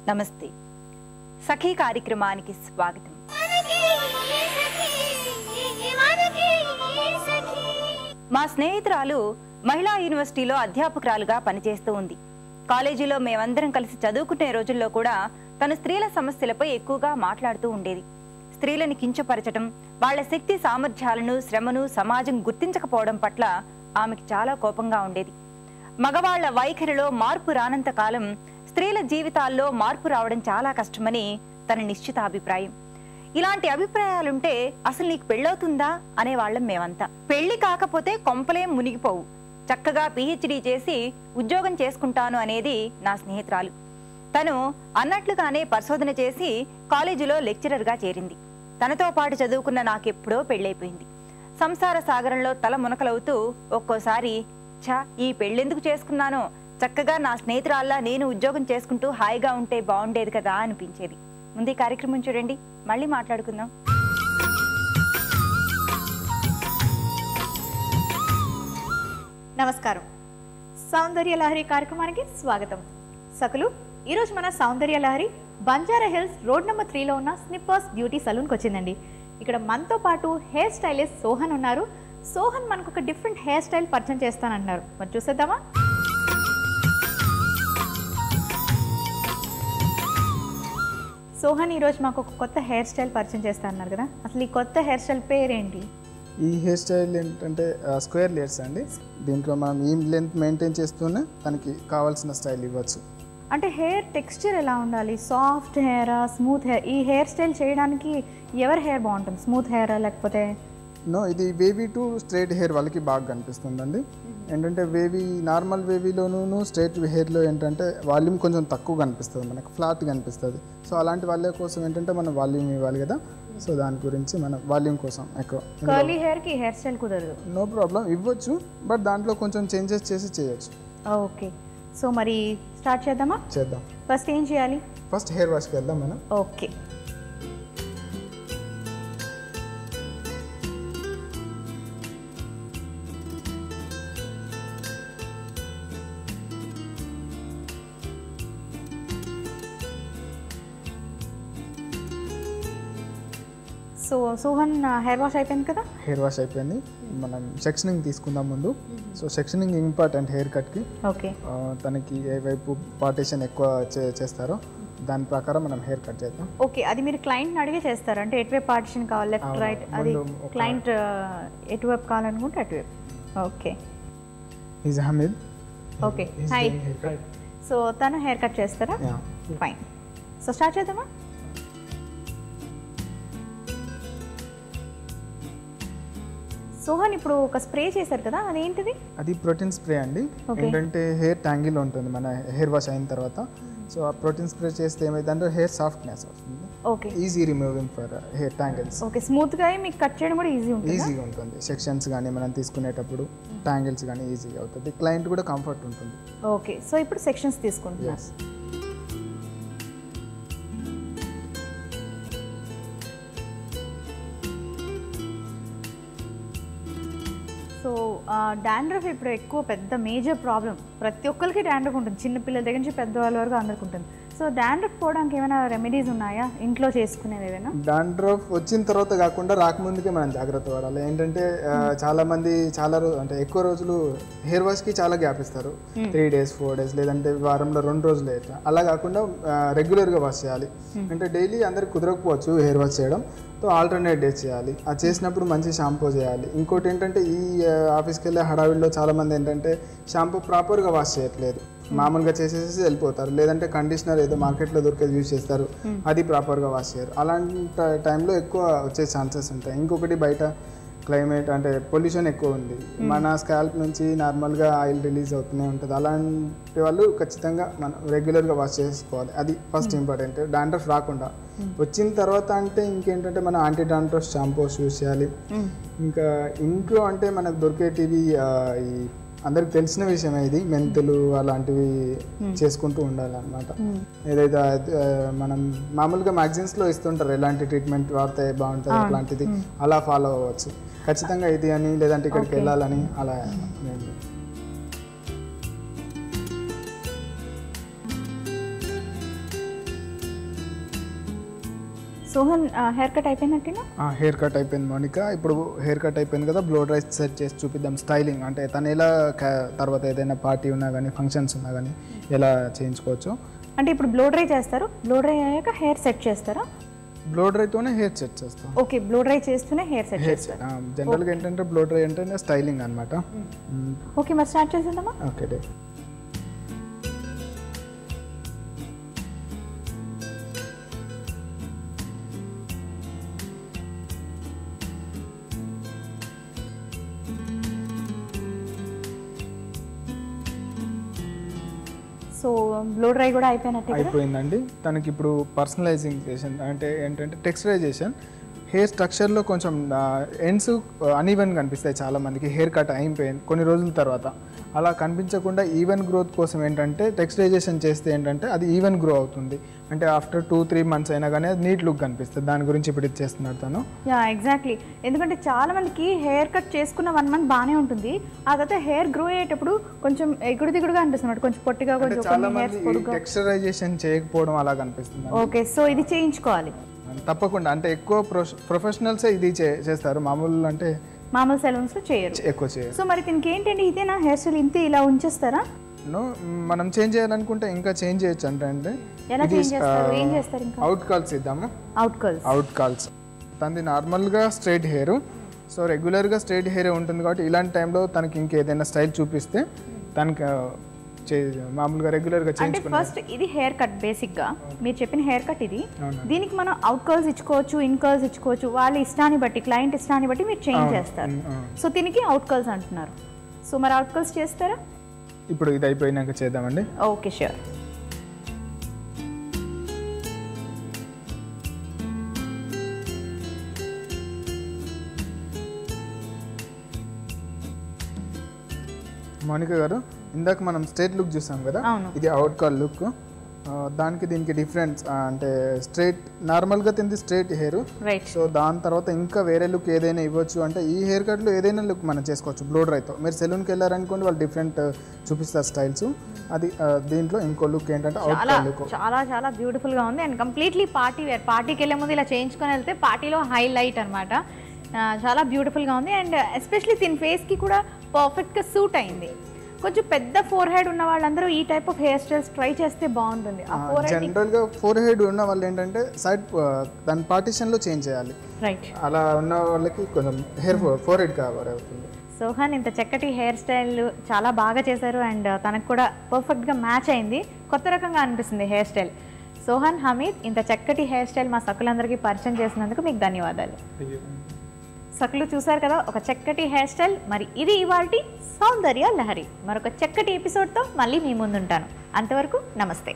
నమస్తే. సఖీ కార్యక్రమానికి స్వాగతం. మా స్నేహితురాలు మహిళా యూనివర్సిటీలో అధ్యాపకురాలుగా పనిచేస్తూ ఉంది. కాలేజీలో మేమందరం కలిసి చదువుకునే రోజుల్లో కూడా తను స్త్రీల సమస్యలపై ఎక్కువగా మాట్లాడుతూ ఉండేది. స్త్రీలను కించపరచడం, వాళ్ల శక్తి సామర్థ్యాలను, శ్రమను సమాజం గుర్తించకపోవడం పట్ల ఆమెకి చాలా కోపంగా ఉండేది. మగవాళ్ల వైఖరిలో మార్పు రానంత కాలం స్త్రీల జీవితాల్లో మార్పు రావడం చాలా కష్టమని తన నిశ్చిత అభిప్రాయం. ఇలాంటి అభిప్రాయాలుంటే అసలు నీకు పెళ్ళవుతుందా అనేవాళ్ళం మేమంతా. పెళ్లి కాకపోతే కొంపలేం మునిగిపోవు, చక్కగా పిహెచ్డి చేసి ఉద్యోగం చేసుకుంటాను అనేది నా స్నేహితురాలు. తను అన్నట్లుగానే పరిశోధన చేసి కాలేజీలో లెక్చరర్గా చేరింది. తనతో పాటు చదువుకున్న నాకెప్పుడో పెళ్ళైపోయింది. సంసార సాగరంలో తల మునకలవుతూ ఒక్కోసారి ఈ పెళ్ళెందుకు చేసుకున్నానో, చక్కగా నా స్నేహితురాల్లా నేను ఉద్యోగం చేసుకుంటూ హాయిగా ఉంటే బాగుండేది కదా అనిపించేది. ముందు ఈ కార్యక్రమం చూడండి, మళ్ళీ మాట్లాడుకుందాం. నమస్కారం. సౌందర్య లహరి కార్యక్రమానికి స్వాగతం. సకులు, ఈరోజు మన Soundarya Lahari Banjara Hills road number 3లో ఉన్న స్నిప్పర్స్ బ్యూటీ సలూన్కి వచ్చిందండి. ఇక్కడ మనతో పాటు హెయిర్ స్టైలిస్ట్ సోహన్ ఉన్నారు. సోహన్ మనకు ఒక డిఫరెంట్ హెయిర్ స్టైల్ పరిచయం చేస్తానంటున్నారు. మరి చూసేద్దామా? సోహన్ ఈరోజు మాకు ఒక కొత్త హెయిర్ స్టైల్ పరిచయం చేస్తా అన్నారు కదా, అసలు ఈ కొత్త హెయిర్ స్టైల్ పేరేంటి? ఈ హెయిర్ స్టైల్ ఏంటంటే స్క్వేర్ లేయర్స్ అండి. దీంట్లో మనం ఈ లెంత్ మెయింటైన్ చేస్తూనే తనకి కావాల్సిన స్టైల్ ఇవ్వచ్చు. అంటే హెయిర్ టెక్స్చర్ ఎలా ఉండాలి? సాఫ్ట్ హెయిరా, స్మూత్ హెయిర్? ఈ హెయిర్ స్టైల్ చేయడానికి ఎవరి హెయిర్ బాగుంటుంది? స్మూత్ హెయిరా లేకపోతే? ఇది వేవీ టు స్ట్రైట్ హెయిర్ వాళ్ళకి బాగా కనిపిస్తుందండి. ఏంటంటే నార్మల్ వేవీలోనూ స్ట్రైట్ హెయిర్లో ఏంటంటే వాల్యూమ్ కొంచెం తక్కువ కనిపిస్తుంది, మనకు ఫ్లాట్ కనిపిస్తుంది. సో అలాంటి వాళ్ళ కోసం ఏంటంటే మనం వాల్యూమ్ ఇవ్వాలి కదా. సో దాని గురించి మనం వాల్యూమ్ కోసం ఎక్కువ. కర్లీ హెయిర్కి హెయిర్ స్టైల్ కుదరదు? నో ప్రాబ్లం, ఇవ్వచ్చు, బట్ దాంట్లో కొంచెం చేంజెస్ చేసి చేయొచ్చు. ఓకే, సో మరి స్టార్ట్ చేద్దామా? చేద్దాం. ఫస్ట్ ఏం చేయాలి? ఫస్ట్ హెయిర్ వాష్కి వెళ్దాం మనం. Okay. So Sohan hair wash అయిపోయింది కదా? హెయిర్ వాష్ అయిపోయింది. మనం సెక్షనింగ్ తీసుకుందాం ముందు. సో సెక్షనింగ్ ఇంపార్టెంట్ హెయిర్ కట్కి. ఓకే. తనకి ఏ వైపు పార్టీషన్ ఎక్కువ చేస్తారో దాని ప్రకారం మనం హెయిర్ కట్ చేద్దాం. ఓకే, అది మీరు క్లయింట్ని అడిగే చేస్తారు అంటే ఎటువైపు పార్టీషన్ కావాలి, లెఫ్ట్ రైట్? అది క్లయింట్ ఎటువైపు కావాలనుకుంటే అటువైపు. Okay. Is Hameed. Okay, hi. So తను హెయిర్ కట్ చేస్తారా? ఫైన్. సో స్టార్ట్ చేద్దామా? సోహన్ ఇప్పుడు ఒక స్ప్రే చేశారు కదా, అదేంటిది? అది ప్రోటీన్ స్ప్రే అండి. ఏంటంటే హెయిర్ ట్యాంగిల్ ఉంటుంది మన హెయిర్ వాష్ అయిన తర్వాత. సో ఆ ప్రోటీన్ స్ప్రే చేస్తే ఏమైందంటే హెయిర్ సాఫ్ట్నెస్ వస్తుంది. Okay. Easy removing for hair tangles. Okay, స్మూత్గా మీకు కట్ చేయడం కూడా ఈజీగా ఉంటుంది. సెక్షన్స్ కానీ మనం తీసుకునేటప్పుడు ట్యాంగిల్స్ కానీ ఈజీగా అవుతుంది. క్లయింట్ కూడా కంఫర్ట్ ఉంటుంది. ఓకే, సో ఇప్పుడు సెక్షన్స్ తీసుకుంటున్నాం. సో డాండ్రఫ్ ఇప్పుడు ఎక్కువ పెద్ద మేజర్ ప్రాబ్లం. ప్రతి ఒక్కరికి డాండ్రఫ్ ఉంటుంది, చిన్నపిల్లల దగ్గర నుంచి పెద్దవాళ్ళ వరకు అందరికి ఉంటుంది. సో డాండ్రఫ్ పోవడానికి ఏమైనా రెమెడీస్ ఉన్నాయా ఇంట్లో చేసుకునేవి ఏదైనా? డాండ్రఫ్ వచ్చిన తర్వాత కాకుండా రాకముందుకే మనం జాగ్రత్త పడాలి. ఏంటంటే చాలా మంది అంటే ఎక్కువ రోజులు హెయిర్ వాష్కి చాలా గ్యాప్ ఇస్తారు. 3 days 4 days లేదంటే వారంలో 2 రోజులు ఇట్లా. అలా కాకుండా రెగ్యులర్గా వాష్ చేయాలి. అంటే డైలీ అందరికి కుదరకపోవచ్చు హెయిర్ వాష్ చేయడం. సో ఆల్టర్నేట్ డేస్ చేయాలి. అది చేసినప్పుడు మంచి షాంపూ చేయాలి. ఇంకోటి ఏంటంటే ఈ ఆఫీస్కి వెళ్ళే హడావిడిలో చాలామంది ఏంటంటే షాంపూ ప్రాపర్గా వాష్ చేయట్లేదు, మామూలుగా చేసేసి వెళ్ళిపోతారు. లేదంటే కండిషనర్ ఏదో మార్కెట్లో దొరికేది యూజ్ చేస్తారు, అది ప్రాపర్గా వాష్ చేయరు. అలాంటి టైంలో ఎక్కువ వచ్చే ఛాన్సెస్ ఉంటాయి. ఇంకొకటి బయట క్లైమేట్ అంటే పొల్యూషన్ ఎక్కువ ఉంది, మన స్కాల్ప్ నుంచి నార్మల్గా ఆయిల్ రిలీజ్ అవుతూనే ఉంటుంది. అలాంటి వాళ్ళు ఖచ్చితంగా మనం రెగ్యులర్గా వాష్ చేసుకోవాలి. అది ఫస్ట్ ఇంపార్టెంట్, డాండ్రఫ్ రాకుండా. వచ్చిన తర్వాత అంటే ఇంకేంటంటే మనం యాంటీ డాండ్రఫ్ షాంపూస్ యూజ్ చేయాలి. ఇంకా ఇంట్లో అంటే మనకు దొరికేటివి ఈ అందరికి తెలిసిన విషయమే, ఇది మెంతులు అలాంటివి చేసుకుంటూ ఉండాలన్నమాట. ఏదైతే మనం మామూలుగా మ్యాగజైన్స్లో ఇస్తుంటారు ఎలాంటి ట్రీట్మెంట్ వాడితే బాగుంటుంది అట్లాంటిది, అలా ఫాలో అవ్వచ్చు ఖచ్చితంగా. ఇది అని లేదంటే ఇక్కడికి వెళ్ళాలని అలా. సోహన్ హెయిర్ కట్ అయిపోయినట్టేనా? హెయిర్ కట్ అయిపోయింది మౌనిక. ఇప్పుడు హెయిర్ కట్ అయిపోయింది కదా, బ్లో డ్రై సెట్ చేసి చూపిద్దాం స్టైలింగ్. అంటే తను ఎలా తర్వాత ఏదైనా పార్టీ ఉన్నా కానీ ఫంక్షన్స్ ఉన్నా కానీ ఎలా చేయించుకోవచ్చు. అంటే ఇప్పుడు బ్లో డ్రై చేస్తారు, బ్లో డ్రై అయ్యాక హెయిర్ సెట్ చేస్తారా? బ్లో డ్రైతోనే హెయిర్ సెట్ చేస్తాం. ఓకే, బ్లో డ్రై చేస్తూనే హెయిర్ సెట్ చేస్తారు. జనరల్గా ఏంటంటే బ్లో డ్రై అంటే స్టైలింగ్ అనమాట. ఓకే, మరి స్టార్ట్ చేసేద్దామా? ఓకే డే. సో బ్లో డ్రై కూడా అయిపోయిందండి. తనకి ఇప్పుడు పర్సనలైజేషన్ అంటే ఏంటంటే టెక్స్చరైజేషన్. హెయిర్ స్ట్రక్చర్లో కొంచెం ఎండ్స్ అన్ఈవెన్గా కనిపిస్తాయి చాలామందికి హెయిర్ కట్ అయిపోయింది కొన్ని రోజుల తర్వాత. అలా కనిపించకుండా ఈవెన్ గ్రోత్ కోసం ఏంటంటే టెక్స్చరైజేషన్ చేస్తే ఏంటంటే అది ఈవెన్ గ్రో అవుతుంది. అంటే ఆఫ్టర్ 2-3 months అయినా కానీ అది నీట్ లుక్ కనిపిస్తుంది. దాని గురించి ఇప్పుడు ఇది చేస్తున్నాడు తను. ఎగ్జాక్ట్లీ. ఎందుకంటే చాలా మందికి హెయిర్ కట్ చేసుకున్న 1 month బాగానే ఉంటుంది, ఆ తర్వాత హెయిర్ గ్రో అయ్యేటప్పుడు కొంచెం ఎగుడు దిగుడుగా అనిపిస్తుంది, కొంచెం పొట్టిగా, కొంచెం చాలా మంది టెక్స్చరైజేషన్ చేయకపోవడం అలా కనిపిస్తుంది. ఓకే, సో ఇది చేయించుకోవాలి తప్పకుండా. అంటే ఎక్కువ ప్రొఫెషనల్సే ఇది చేస్తారు, మామూలు సెలూన్స్లో చేయరు, ఎక్కువ చేయరు. సో మరి దీనికి ఏంటంటే ఇదేనా హెయిర్ స్టైల్ ఇంతే ఇలా ఉంచేస్తారా? మనం చేంజ్ చేయాలనుకుంటే ఇంకా చేంజ్ చేయొచ్చు. అంటే ఎలా చేంజ్ చేస్తారు, ఏం చేస్తారు? ఇంకా అవుట్ కాల్స్ ఇద్దాము. అవుట్ కాల్స్ తనది నార్మల్గా స్ట్రైట్ హెయిర్, సో రెగ్యులర్గా స్ట్రైట్ హెయిర్ ఉంటుంది కాబట్టి ఇలాంటి టైంలో తనకి ఇంకేదైనా స్టైల్ చూపిస్తే తనకి మామూలుగా రెగ్యులర్గా చేయించుకుంటాం. ఫస్ట్ ఇది హెయిర్ కట్, బేసిక్గా మీరు చెప్పిన హెయిర్ కట్ ఇది. దీనికి మనం అవుట్ కర్ల్స్ ఇచ్చుకోవచ్చు, ఇన్ కర్ల్స్ ఇచ్చుకోవచ్చు, వాళ్ళ ఇష్టాన్ని బట్టి, క్లయింట్ ఇష్టాన్ని బట్టి మీరు చేంజ్ చేస్తారు. సో దీనికి అవుట్ కర్ల్స్ అంటున్నారు. సో మరి అవుట్ కర్ల్స్ చేస్తారా? ఇప్పుడు ఇది అయిపోయినాక చేద్దామండి. Okay, sure. మౌనిక గారు, ఇందాక మనం స్ట్రైట్ లుక్ చూసాం కదా, ఇది అవుట్ కాల్ లుక్. దానికి దీనికి డిఫరెన్స్ అంటే స్ట్రైట్, నార్మల్గా తింది స్ట్రైట్ హెయిర్. సో దాని తర్వాత ఇంకా వేరే లుక్ ఏదైనా ఇవ్వచ్చు అంటే ఈ హెయిర్ కట్లో ఏదైనా లుక్ మనం చేసుకోవచ్చు బ్లో డ్రైతో. మీరు సెలూన్కి వెళ్ళారనుకోండి, వాళ్ళు డిఫరెంట్ చూపిస్తారు స్టైల్స్. అది దీంట్లో ఇంకో లుక్ ఏంటంటే అవుట్ కాల్ లుక్. చాలా చాలా బ్యూటిఫుల్గా ఉంది అండ్ కంప్లీట్లీ పార్టీ వేర్. పార్టీకి వెళ్ళే ముందు ఇలా చేయించుకొని వెళ్తే పార్టీలో హైలైట్ అనమాట. చాలా బ్యూటిఫుల్గా ఉంది అండ్ ఎస్పెషలీ దీని ఫేస్కి కూడా పర్ఫెక్ట్గా సూట్ అయింది. కొంచెం పెద్ద ఫోర్ హెడ్ ఉన్న వాళ్ళందరూ ఈ type of hair styles try చేస్తే బాగుంటుంది. జనరల్గా ఫోర్ హెడ్ ఉన్న వాళ్ళు ఏంటంటే సైడ్ దాని పార్టిషన్లో చేంజ్ చేయాలి. రైట్. అలా ఉన్న వాళ్ళకి కొంచెం హెయిర్ ఫోర్ హెడ్ కవర్ అవుతుంది. సోహన్ ఇంత చక్కటి హెయిర్ స్టైల్ చాలా బాగా చేశారు అండ్ తనకు కూడా పర్ఫెక్ట్గా మ్యాచ్ అయింది. కొత్త రకంగా అనిపిస్తుంది హెయిర్ స్టైల్. సోహన్ హమీద్, ఇంత చక్కటి హెయిర్ స్టైల్ మా సకులందరికీ పరిచయం చేసినందుకు మీకు ధన్యవాదాలు. సకులు చూసారు కదా, ఒక చక్కటి హెయిర్ స్టైల్. మరి ఇది ఇవాల్టి సౌందర్య లహరి. మరొక చక్కటి ఎపిసోడ్తో మళ్ళీ మీ ముందుంటాను. అంతవరకు నమస్తే.